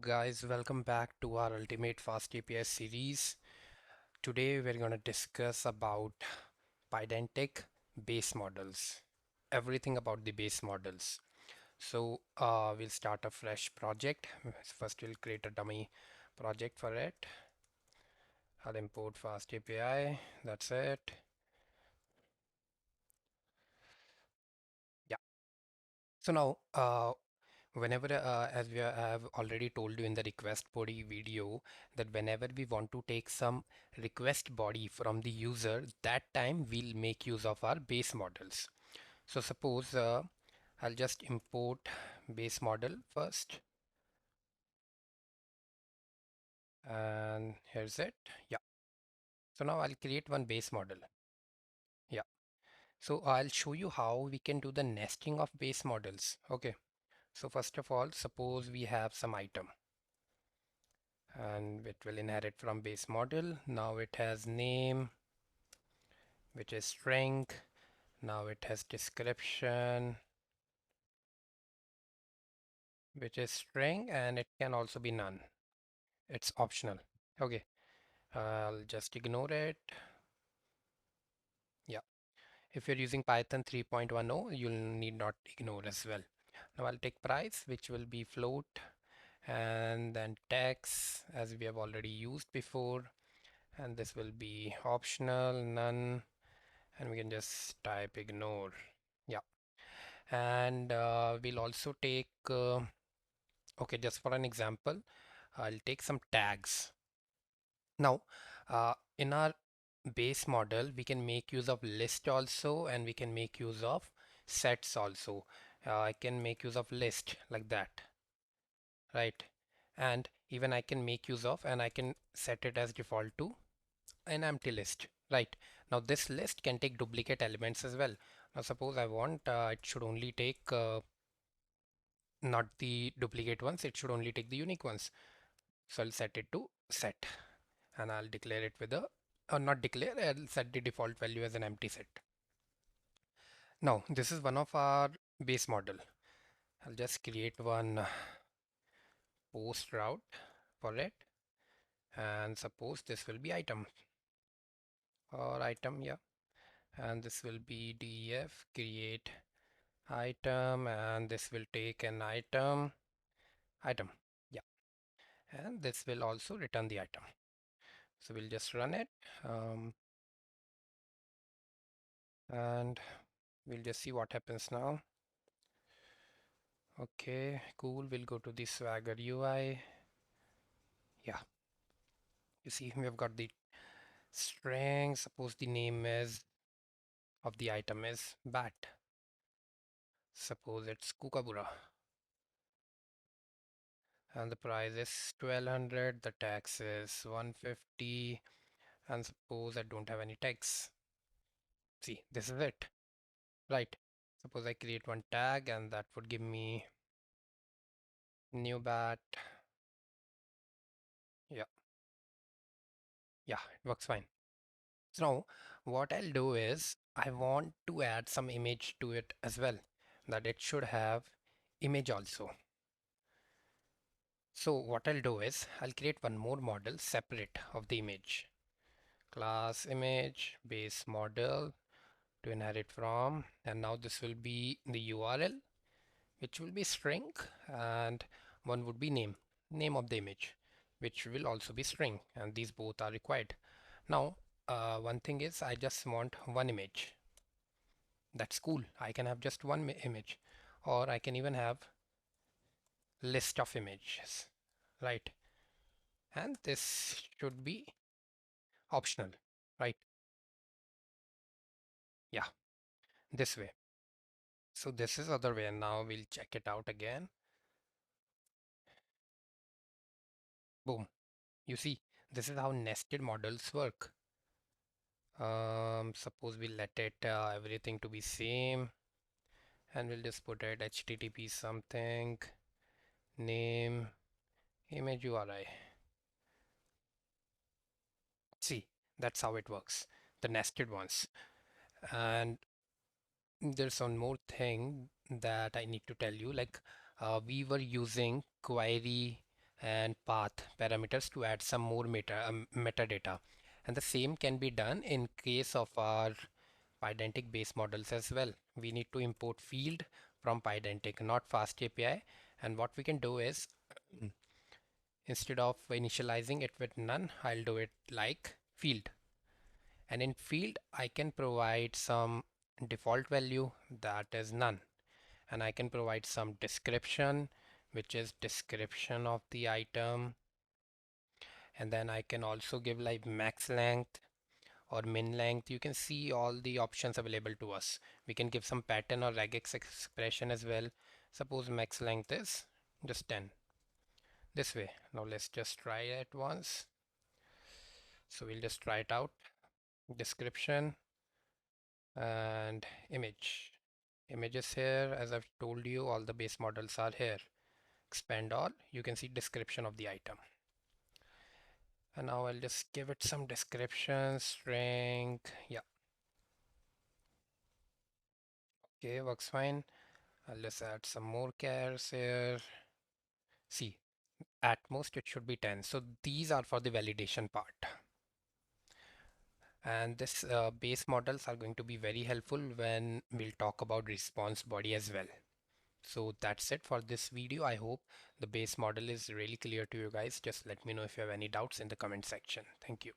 Guys, welcome back to our Ultimate FastAPI series. Today we're going to discuss about Pydantic base models, everything about the base models. We'll start a fresh project. First we'll create a dummy project for it. I'll import FastAPI. That's it. Yeah. So now, whenever as have already told you in the request body video that whenever we want to take some request body from the user, that time we'll make use of our base models. So suppose I'll just import base model first, and here's it. Yeah. So now I'll create one base model. Yeah. So I'll show you how we can do the nesting of base models. Okay. So first of all, suppose we have some item and it will inherit from base model. Now it has name, which is string. Now it has description, which is string, and it can also be none. It's optional. Okay, I'll just ignore it. Yeah, if you're using Python 3.10, you'll need not ignore as well. Now I'll take price, which will be float, and then tax, as we have already used before, and this will be optional, none, and we can just type ignore. Yeah, and we'll also take okay, just for an example, I'll take some tags. Now in our base model we can make use of list also, and we can make use of sets also. I can make use of list like that, right? And even I can make use of, and I can set it as default to an empty list, right? Now this list can take duplicate elements as well. Now suppose I want it should only take not the duplicate ones, it should only take the unique ones. So I'll set it to set, and I'll declare it with a, or not declare, I'll set the default value as an empty set. Now this is one of our base model. I'll just create one post route for it, and suppose this will be item or item, yeah, and this will be def create item, and this will take an item, yeah, and this will also return the item. So we'll just run it, and we'll just see what happens now. Okay, cool. We'll go to the Swagger UI. Yeah, you see we have got the string. Suppose the name is of the item is bat. Suppose it's Kookaburra. And the price is 1200. The tax is 150. And suppose I don't have any tags. See, this is it. Right. Suppose I create one tag, and that would give me new bat. Yeah, yeah, it works fine. So now what I'll do is I want to add some image to it as well, that it should have image also. So what I'll do is I'll create one more model separate of the image. Class image base model to inherit from, and now this will be the URL, which will be string, and one would be name of the image, which will also be string, and these both are required. Now one thing is I just want one image. That's cool. I can have just one image, or I can even have list of images, right? And this should be optional, right? Yeah, this way. So this is other way, and now we'll check it out again. Boom. You see, this is how nested models work. Suppose we let it everything to be same, and we'll just put it HTTP something, name, image URI. See, that's how it works, the nested ones. And there's one more thing that I need to tell you, like we were using query and path parameters to add some more metadata. And the same can be done in case of our Pydantic base models as well. We need to import field from Pydantic, not FastAPI. And what we can do is instead of initializing it with none, I'll do it like field. And in field, I can provide some default value that is none. And I can provide some description, which is description of the item. And then I can also give like max length or min length. You can see all the options available to us. We can give some pattern or regex expression as well. Suppose max length is just 10. This way. Now let's just try it once. So we'll just try it out. Description and image. Images here, as I've told you, all the base models are here. Expand all, you can see description of the item. And now I'll just give it some description, string, yeah, okay, works fine. I'll just add some more chars here. See, at most it should be 10. So these are for the validation part. And this base models are going to be very helpful when we'll talk about response body as well. So that's it for this video. I hope the base model is really clear to you guys. Just let me know if you have any doubts in the comment section. Thank you.